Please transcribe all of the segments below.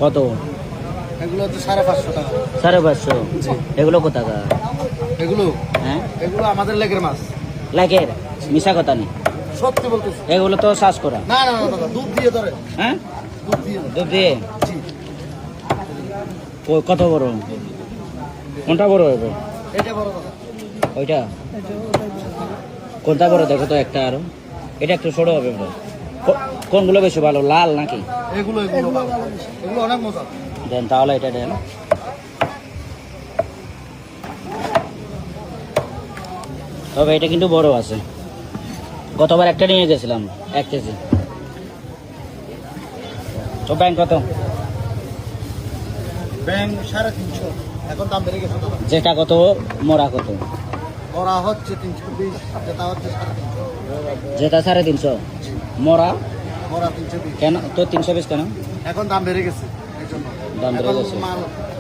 কত? এগুলো হচ্ছে 550 টাকা। 550? জি। এগুলো কোথাকার? এগুলো হ্যাঁ, এগুলো আমাদের লেকের মাছ। লাইকের মিশা কথা নেই, সত্যি বলতেছি। এগুলো তো চাষ করা। না না না না, দুধ দিয়ে ধরে। হ্যাঁ, দুধ দিয়ে। দুধ দিয়ে। জি। কত বড়? কোনটা বড় হবে? এটা বড় কথা। ওইটা কোনটা বড় দেখো তো একটা আরো। এটা একটু ছোট হবে মনে হয়। কোনগুলো বেশি ভালো, লাল নাকি? এগুলো এগুলো ভালো। এগুলো অনেক মজা। দেন তাহলে এটা দেন। তবে এটা কিন্তু বড় আছে, গতবার একটা নিয়ে গেছিলাম 1 কেজি। তো ব্যাংক কত? ব্যাং 350, এখন দাম বেড়ে গেছে। যেটা কত, মোড়া কত? ওরা হচ্ছে 320, যেটা হচ্ছে 350। যেটা 350, মোড়া ওরা 320। কেন তো 320 কেন? এখন দাম বেড়ে গেছে এই জন্য। দাম বেড়ে এখন গেছে। মাল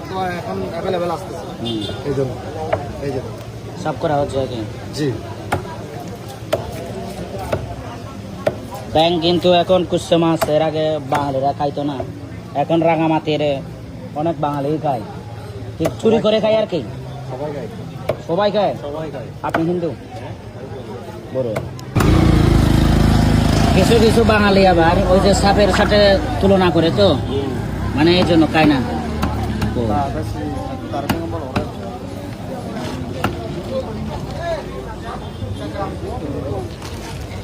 তো এখন অ্যাভেলেবেল আসতেছে এই জন্য। এই জন্য সব করা হচ্ছে আর কি। জি। ব্যাংক কিন্তু এখন কুসে মাছ এর আগে বাঙালিরা খাইতো না, এখন রাঙামাটির অনেক বাঙালি খায়, ঠিক চুরি করে খায় আর কি। সবাই খায়। সবাই খায়? সবাই খায়। আপনি হিন্দু? বড় কিছু কিছু বাঙালি আবার ওই যে সাপের সাথে তুলনা করে, তো মানে এই জন্য খায় না। ও, তার নম্বর ওরা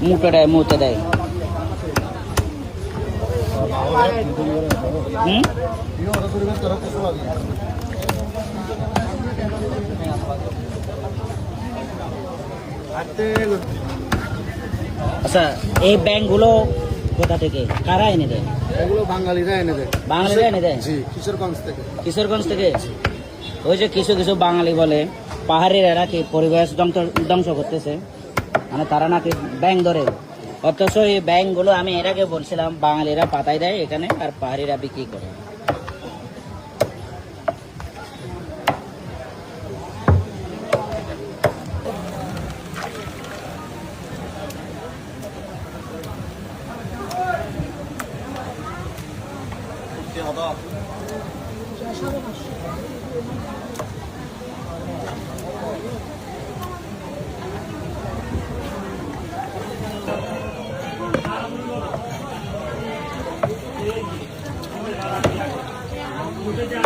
মুখে দেয়, মুখে দেয়। হুম, আচ্ছা, এই ব্যাংকগুলো কোথা থেকে, কারা এনে দেয়? এগুলো বাঙালিরা এনে দেয়। বাঙালিরা এনে দেয়? জি, কিশোরগঞ্জ থেকে। কিশোরগঞ্জ থেকে? ওই যে কিছু কিছু বাঙালি বলে পাহাড়িরা নাকি পরিবেশ ধ্বংস করতেছে, মানে তারা নাকি ব্যাংক ধরে, অথচ এই ব্যাংকগুলো আমি এর আগে বলছিলাম বাঙালিরা পাতায় দেয় এখানে আর পাহাড়িরা বিক্রি করে।